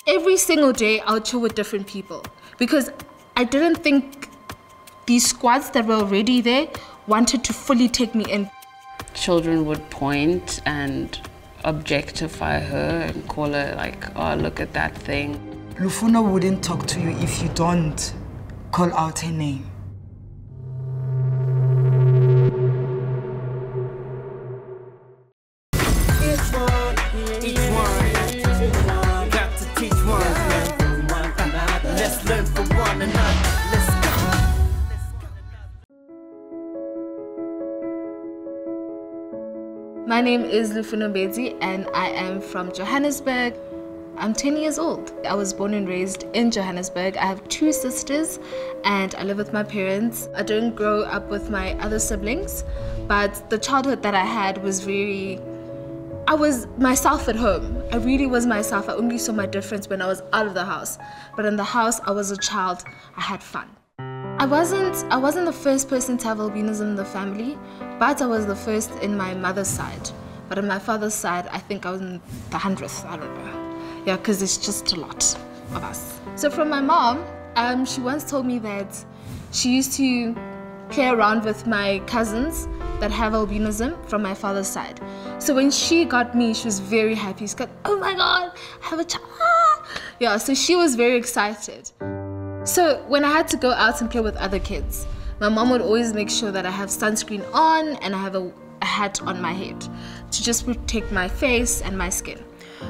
Every single day I would chill with different people because I didn't think these squads that were already there wanted to fully take me in. Children would point and objectify her and call her like, oh, look at that thing. Lufuno wouldn't talk to you if you don't call out her name. Each one, got to teach one. Let's learn from one another. Let's go. My name is Lufuno Mbedzi and I am from Johannesburg. I'm 10 years old. I was born and raised in Johannesburg. I have 2 sisters and I live with my parents. I didn't grow up with my other siblings, but the childhood that I had was I was myself at home. I really was myself. I only saw my difference when I was out of the house. But in the house, I was a child. I had fun. I wasn't the first person to have albinism in the family, but I was the first in my mother's side. But on my father's side, I think I was in the 100th, I don't know. Yeah, because it's just a lot of us. So from my mom, she once told me that she used to play around with my cousins that have albinism from my father's side. So when she got me, she was very happy. She's like, oh my God, I have a child. Yeah, so she was very excited. So when I had to go out and play with other kids, my mom would always make sure that I have sunscreen on and I have a hat on my head to just protect my face and my skin.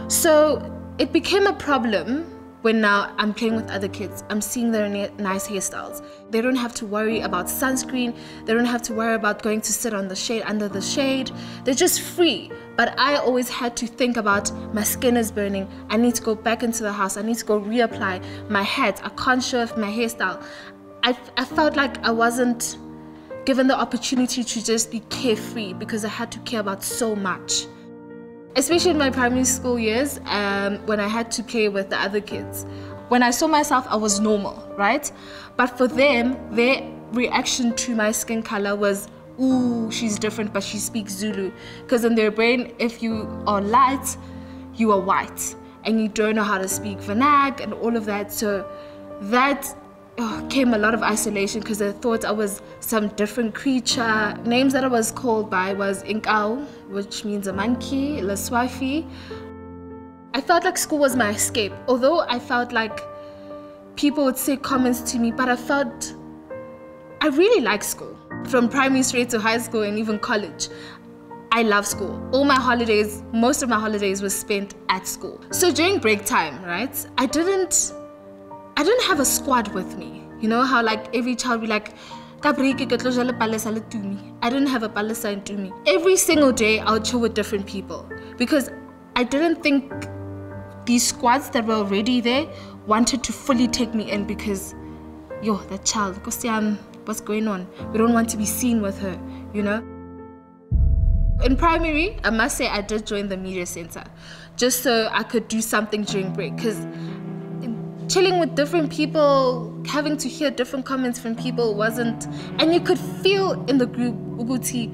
So it became a problem when now I'm playing with other kids. I'm seeing their nice hairstyles. They don't have to worry about sunscreen. They don't have to worry about going to sit on the shade, under the shade. They're just free. But I always had to think about my skin is burning. I need to go back into the house. I need to go reapply my hat. I can't show off my hairstyle. I felt like I wasn't given the opportunity to just be carefree because I had to care about so much. Especially in my primary school years, when I had to play with the other kids. When I saw myself, I was normal, right? But for them, their reaction to my skin color was, ooh, she's different, but she speaks Zulu. Because in their brain, if you are light, you are white. And you don't know how to speak Vernac and all of that. So that came a lot of isolation because they thought I was some different creature. Names that I was called by was Inkau, which means a monkey, Laswafi. I felt like school was my escape. Although I felt like people would say comments to me, but I really like school. From primary straight to high school and even college. I love school. All my holidays, most of my holidays were spent at school. So during break time, right, I didn't have a squad with me. You know how like every child would be like, I didn't have a palesa into me. Every single day I would chill with different people because I didn't think these squads that were already there wanted to fully take me in because, yo, that child, what's going on? We don't want to be seen with her, you know? In primary, I must say I did join the media center just so I could do something during break because chilling with different people, having to hear different comments from people wasn't, and you could feel in the group, Uguti,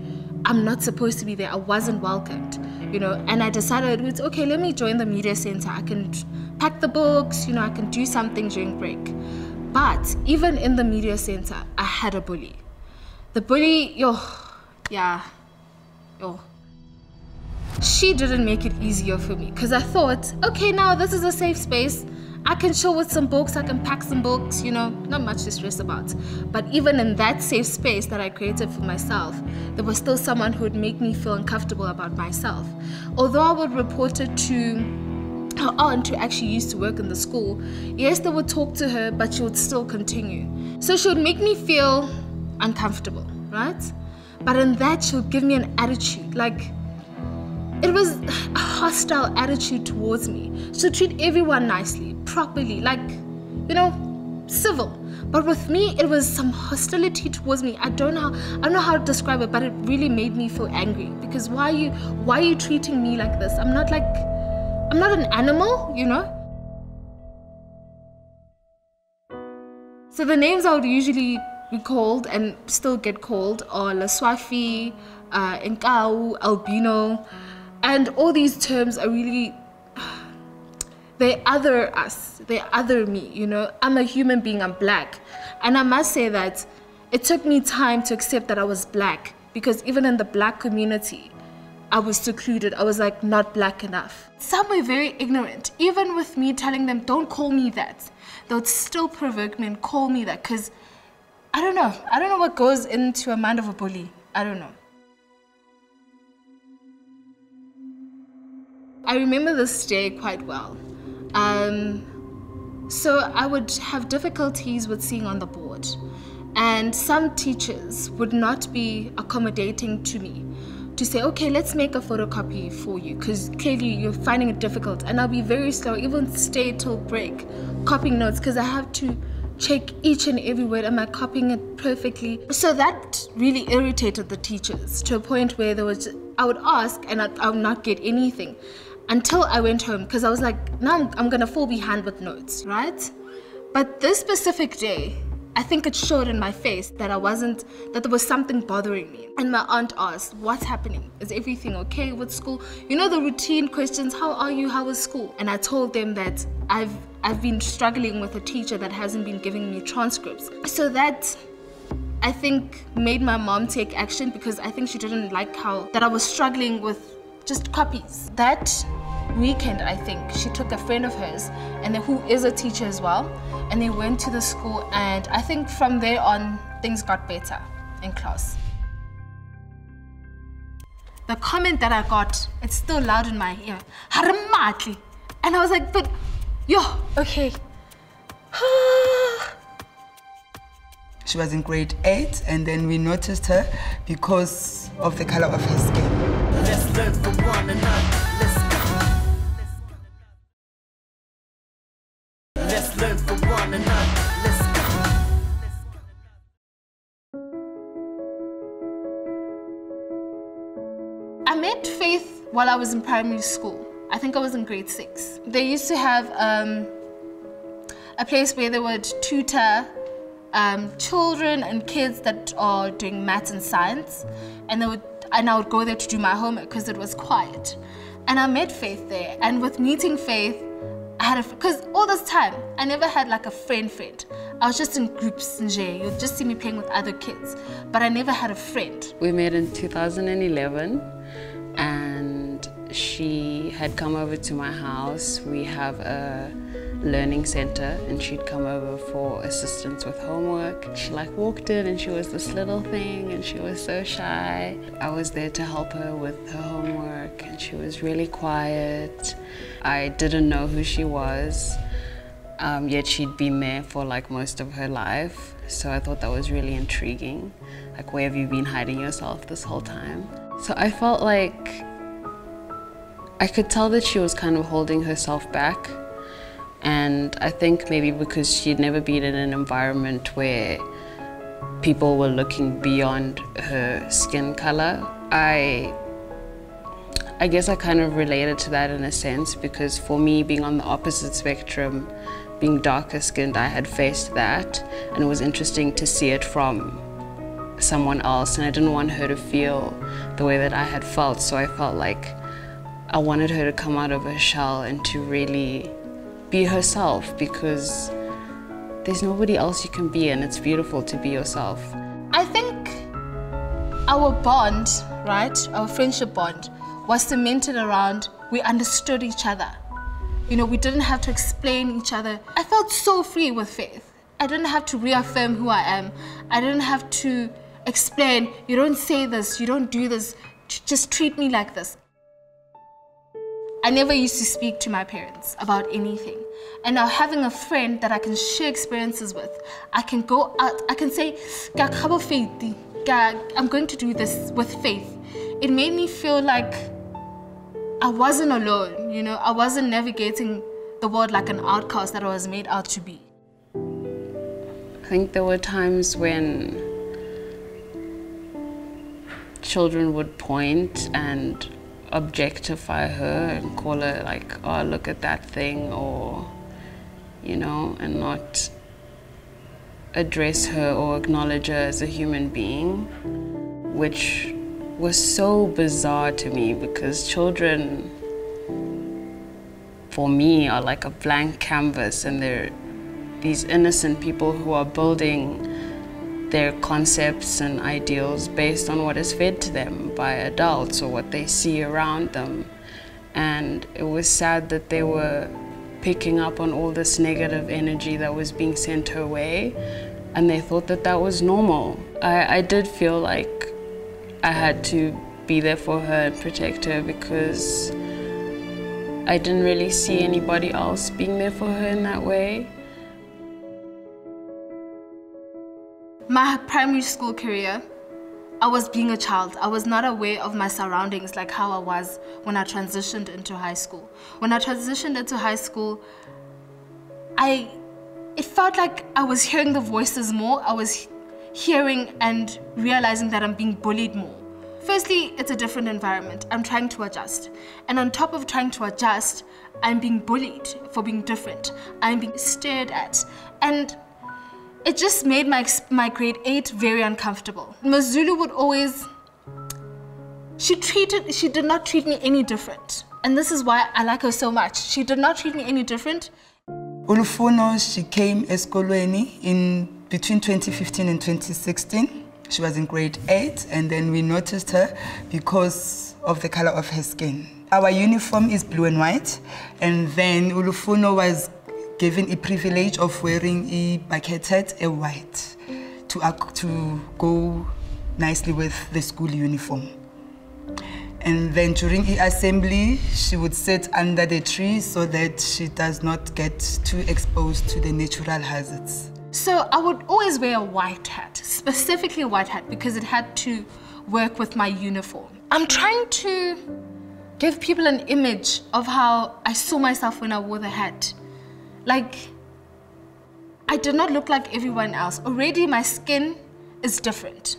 I'm not supposed to be there, I wasn't welcomed, you know, and I decided, it's okay, let me join the media center, I can pack the books, you know, I can do something during break. But even in the media center, I had a bully. The bully, she didn't make it easier for me because I thought, okay, now this is a safe space. I can chill with some books, I can pack some books, you know, not much to stress about. But even in that safe space that I created for myself, there was still someone who would make me feel uncomfortable about myself. Although I would report it to her aunt who actually used to work in the school, yes, they would talk to her, but she would still continue. So she would make me feel uncomfortable, right? But in that, she would give me an attitude, like, it was a hostile attitude towards me. She would treat everyone nicely, properly, like, you know, civil. But with me, it was some hostility towards me. I don't know how to describe it, but it really made me feel angry. Because why are you treating me like this? I'm not an animal, you know? So the names I would usually be called and still get called are Laswafi, Inkau, Albino. And all these terms are really, they other us, they other me, you know. I'm a human being, I'm black. And I must say that it took me time to accept that I was black, because even in the black community, I was secluded. I was like not black enough. Some were very ignorant. Even with me telling them, don't call me that, they would still provoke me and call me that, because I don't know. I don't know what goes into a mind of a bully. I don't know. I remember this day quite well. So I would have difficulties with seeing on the board, and some teachers would not be accommodating to me to say, okay, let's make a photocopy for you, because clearly you're finding it difficult. And I'll be very slow, even stay till break, copying notes, because I have to check each and every word. Am I copying it perfectly? So that really irritated the teachers to a point where I would ask and I would not get anything until I went home, because I was like, now I'm gonna fall behind with notes, right? But this specific day, I think it showed in my face that that there was something bothering me. And my aunt asked, what's happening? Is everything okay with school? You know, the routine questions, how are you, how was school? And I told them that I've been struggling with a teacher that hasn't been giving me transcripts. So that, I think, made my mom take action, because I think she didn't like that I was struggling with just copies. That weekend, I think, she took a friend of hers, and who is a teacher as well, and they went to the school, and I think from there on, things got better in class. The comment that I got, it's still loud in my ear, Haramatli. And I was like, but, yo, okay. She was in grade 8, and then we noticed her because of the color of her skin. Let's learn from one another. Let's learn from one another. Let's go. I met Faith while I was in primary school. I think I was in grade 6. They used to have a place where they would tutor children and kids that are doing maths and science, and I would go there to do my homework because it was quiet. And I met Faith there, and with meeting Faith, because all this time, I never had like a friend. I was just in groups, you'd just see me playing with other kids, but I never had a friend. We met in 2011, and she had come over to my house. We have a learning center, and she'd come over for assistance with homework. She like walked in, and she was this little thing, and she was so shy. I was there to help her with her homework, and she was really quiet. I didn't know who she was, yet she'd been there for like most of her life. So I thought that was really intriguing. Like, where have you been hiding yourself this whole time? So I felt like I could tell that she was kind of holding herself back. And I think maybe because she'd never been in an environment where people were looking beyond her skin color, I guess I kind of related to that in a sense, because for me, being on the opposite spectrum, being darker skinned, I had faced that, and it was interesting to see it from someone else, and I didn't want her to feel the way that I had felt, so I felt like I wanted her to come out of her shell and to really be herself, because there's nobody else you can be, and it's beautiful to be yourself. I think our bond, right, our friendship bond, was cemented around we understood each other. You know, we didn't have to explain each other. I felt so free with Faith. I didn't have to reaffirm who I am. I didn't have to explain, you don't say this, you don't do this, just treat me like this. I never used to speak to my parents about anything. And now having a friend that I can share experiences with, I can go out, I can say, I'm going to do this with Faith. It made me feel like I wasn't alone, you know, I wasn't navigating the world like an outcast that I was made out to be. I think there were times when children would point and objectify her and call her like, oh, look at that thing, or, you know, and not address her or acknowledge her as a human being, which was so bizarre to me, because children for me, are like a blank canvas, and they're these innocent people who are building their concepts and ideals based on what is fed to them by adults or what they see around them. And it was sad that they were picking up on all this negative energy that was being sent her way, and they thought that that was normal. I did feel like I had to be there for her and protect her, because I didn't really see anybody else being there for her in that way. My primary school career, I was being a child. I was not aware of my surroundings like how I was when I transitioned into high school. When I transitioned into high school, it felt like I was hearing the voices more. I was hearing and realizing that I'm being bullied more. Firstly, it's a different environment. I'm trying to adjust. And on top of trying to adjust, I'm being bullied for being different. I'm being stared at. And it just made my grade 8 very uncomfortable. Mazulu would always, she did not treat me any different. And this is why I like her so much. She did not treat me any different. Lufuno, she came eskolweni in between 2015 and 2016. She was in grade 8, and then we noticed her because of the color of her skin. Our uniform is blue and white, and then Lufuno was given a privilege of wearing a bucket hat, a white, to go nicely with the school uniform. And then during the assembly, she would sit under the tree so that she does not get too exposed to the natural hazards. So I would always wear a white hat, specifically a white hat, because it had to work with my uniform. I'm trying to give people an image of how I saw myself when I wore the hat. Like, I did not look like everyone else. Already my skin is different.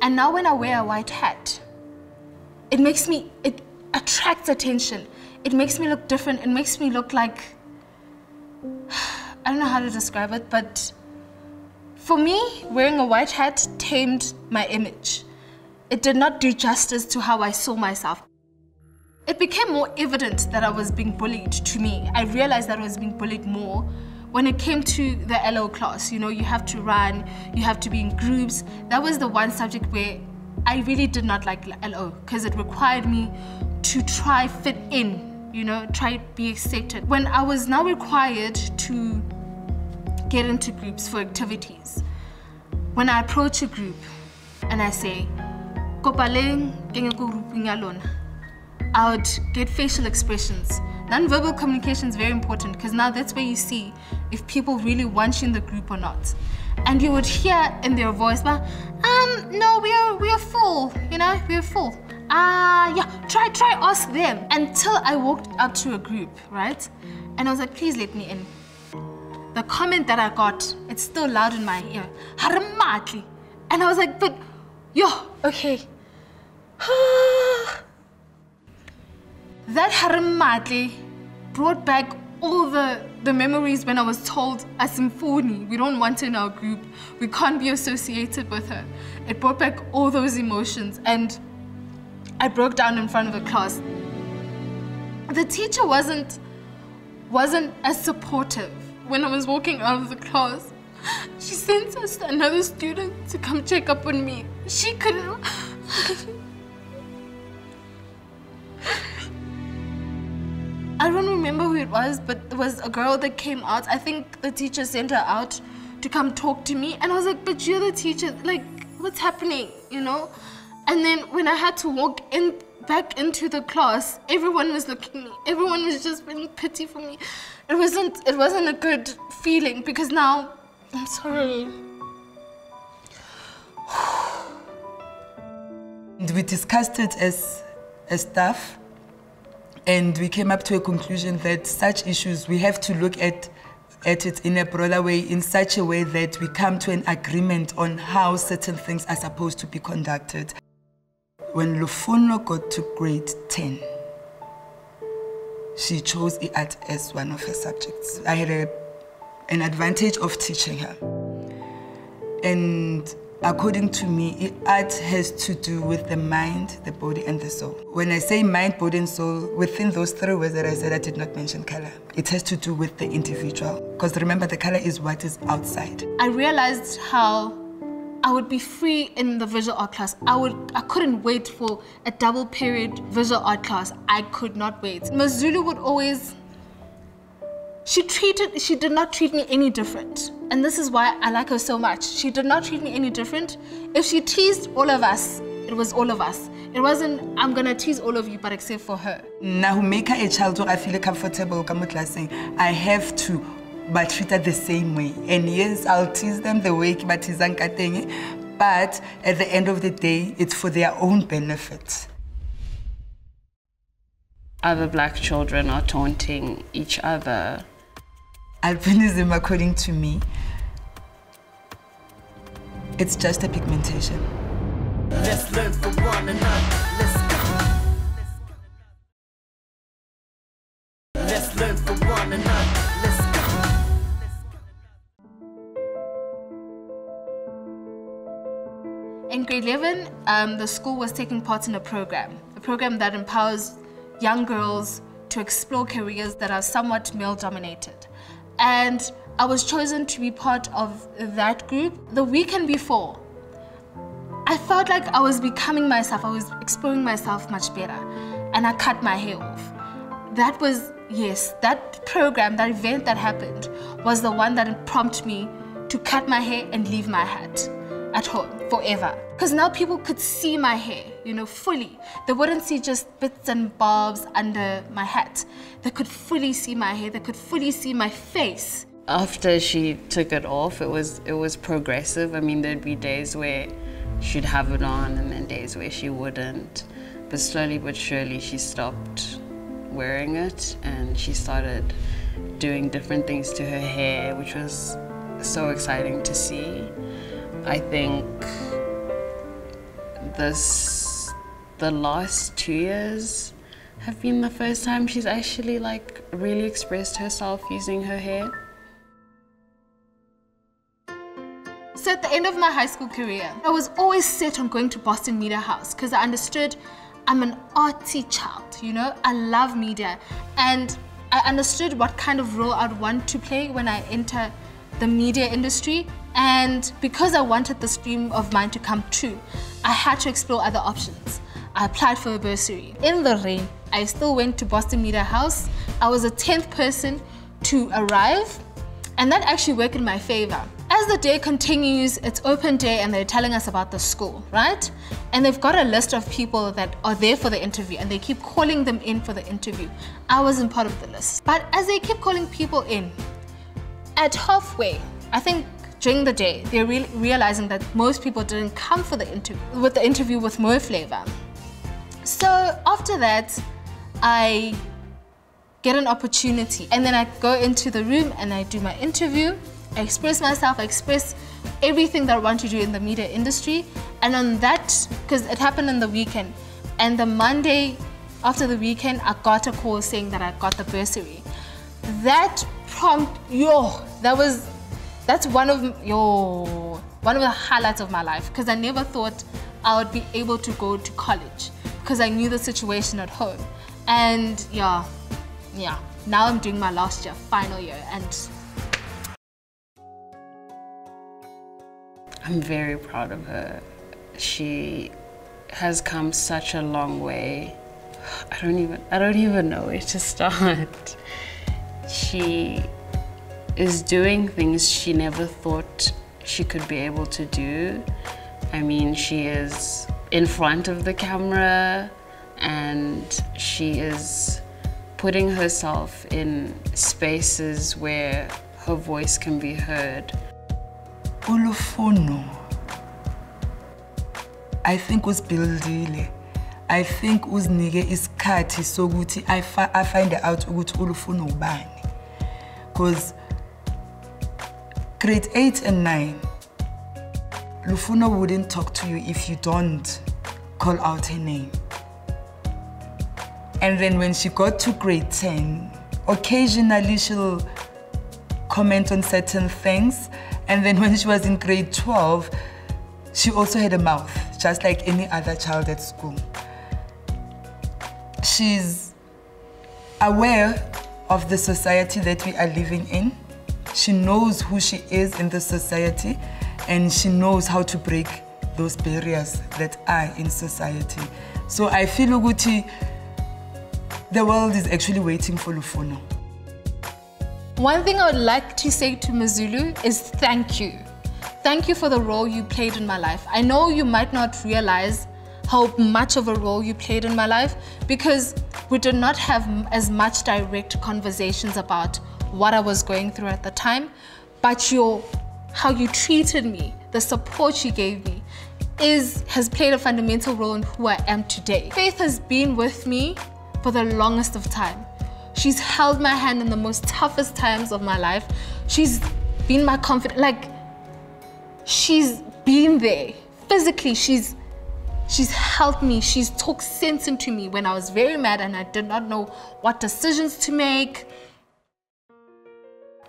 And now when I wear a white hat, it attracts attention. It makes me look different. It makes me look like, I don't know how to describe it, but for me, wearing a white hat tamed my image. It did not do justice to how I saw myself. It became more evident that I was being bullied to me. I realized that I was being bullied more when it came to the LO class. You know, you have to run, you have to be in groups. That was the one subject where I really did not like LO, because it required me to try fit in, you know, try be accepted. When I was now required to get into groups for activities, when I approach a group and I say, I would get facial expressions. Non-verbal communication is very important, because now that's where you see if people really want you in the group or not. And you would hear in their voice, no, we are full, you know, we are full. Yeah, try ask them. Until I walked up to a group, right? And I was like, please let me in. The comment that I got, it's still loud in my ear. Haramatli. And I was like, but, yo, okay. That haramatli brought back all the memories when I was told, Asimfoni, we don't want her in our group. We can't be associated with her. It brought back all those emotions, and I broke down in front of the class. The teacher wasn't as supportive when I was walking out of the class. She sent us another student to come check up on me. She couldn't. I don't remember who it was, but it was a girl that came out. I think the teacher sent her out to come talk to me. And I was like, but you're the teacher, like, what's happening, you know? And then when I had to walk back into the class, everyone was looking at me. Everyone was just feeling pity for me. It wasn't a good feeling, because now, I'm sorry. We discussed it as staff, and we came up to a conclusion that such issues, we have to look at it in a broader way, in such a way that we come to an agreement on how certain things are supposed to be conducted. When Lufuno got to grade 10, she chose art as one of her subjects. I had an advantage of teaching her. And According to me, art has to do with the mind, the body, and the soul. When I say mind, body, and soul, within those three words that I said, I did not mention color. It has to do with the individual. Because remember, the color is what is outside. I realized how I would be free in the visual art class. I couldn't wait for a double period visual art class. I could not wait. Mazulu would always, she did not treat me any different. And this is why I like her so much. She did not treat me any different. If she teased all of us, it was all of us. It wasn't, I'm gonna tease all of you, but except for her. Now, who make her a child who I feel comfortable, I have to, but treat her the same way. And yes, I'll tease them the way but at the end of the day, it's for their own benefit. Other black children are taunting each other. Albinism, according to me, it's just a pigmentation. Let's learn from one another. Let's go. Let's learn from one another. Let's go. In grade 11, the school was taking part in a program that empowers young girls to explore careers that are somewhat male-dominated. And I was chosen to be part of that group. The weekend before, I felt like I was becoming myself. I was exploring myself much better. And I cut my hair off. That was, yes, that program, that event that happened was the one that prompted me to cut my hair and leave my hat at home forever. Because now people could see my hair, you know, fully. They wouldn't see just bits and bobs under my hat. They could fully see my hair. They could fully see my face. After she took it off, it was progressive. I mean, there'd be days where she'd have it on and then days where she wouldn't. But slowly but surely, she stopped wearing it and she started doing different things to her hair, which was so exciting to see. I think the last 2 years have been the first time she's actually like really expressed herself using her hair. So at the end of my high school career, I was always set on going to Boston Media House because I understood I'm an artsy child, you know? I love media and I understood what kind of role I'd want to play when I enter the media industry. And because I wanted this dream of mine to come true, I had to explore other options. I applied for a bursary. In the rain, I still went to Boston Media House. I was the 10th person to arrive, and that actually worked in my favor. As the day continues, it's open day and they're telling us about the school, right? And they've got a list of people that are there for the interview and they keep calling them in for the interview. I wasn't part of the list. But as they keep calling people in, at halfway, I think during the day, they're realizing that most people didn't come for the interview with more flavor. So after that, I get an opportunity and then I go into the room and I do my interview. I express myself, I express everything that I want to do in the media industry. And on that, because it happened on the weekend, and the Monday after the weekend, I got a call saying that I got the bursary. That prompt, that's one of the highlights of my life, because I never thought I would be able to go to college because I knew the situation at home. And yeah, now I'm doing my last year, final year, and I'm very proud of her. She has come such a long way. I don't even know where to start. She is doing things she never thought she could be able to do. I mean, she is in front of the camera and she is putting herself in spaces where her voice can be heard. Lufuno, I think uzibuildile. I think uzinike isikhathi sokuthi I find out ukuthi Lufuno ubani. Because grade 8 and 9, Lufuno wouldn't talk to you if you don't call out her name. And then when she got to grade 10, occasionally she'll comment on certain things. And then when she was in grade 12, she also had a mouth, just like any other child at school. She's aware of the society that we are living in. She knows who she is in the society, and she knows how to break those barriers that are in society. So I feel ukuthi the world is actually waiting for Lufuno. One thing I would like to say to Mzulu is thank you. Thank you for the role you played in my life. I know you might not realize how much of a role you played in my life because we did not have as much direct conversations about what I was going through at the time, but how you treated me, the support you gave me, has played a fundamental role in who I am today. Faith has been with me for the longest of time. She's held my hand in the most toughest times of my life. She's been my confidant, like, she's been there. Physically, she's helped me. She's talked sense into me when I was very mad and I did not know what decisions to make.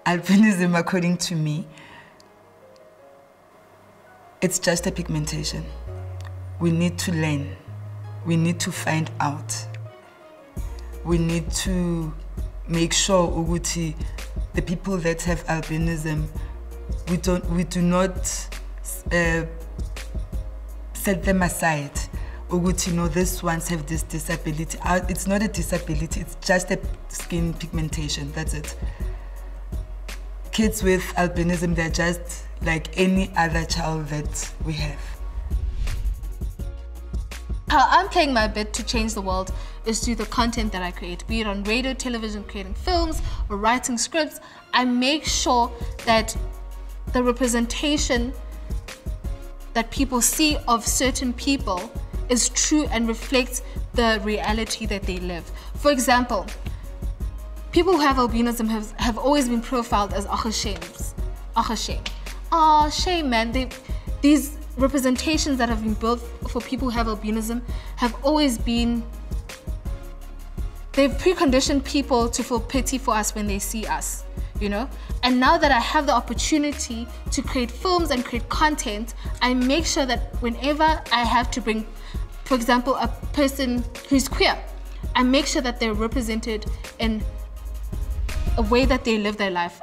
Albinism, according to me, it's just a pigmentation. We need to learn. We need to find out. We need to make sure ukuthi the people that have albinism, we do not set them aside. Ukuthi, no, these ones have this disability. It's not a disability, it's just a skin pigmentation, that's it. Kids with albinism, they're just like any other child that we have. How I'm playing my bit to change the world is through the content that I create, be it on radio, television, creating films, or writing scripts. I make sure that the representation that people see of certain people is true and reflects the reality that they live. For example, people who have albinism have always been profiled as achashames. Achashame. Oh, shame, man. These representations that have been built for people who have albinism have always been, they've preconditioned people to feel pity for us when they see us, you know? And now that I have the opportunity to create films and create content, I make sure that whenever I have to bring, for example, a person who's queer, I make sure that they're represented in a way that they live their life.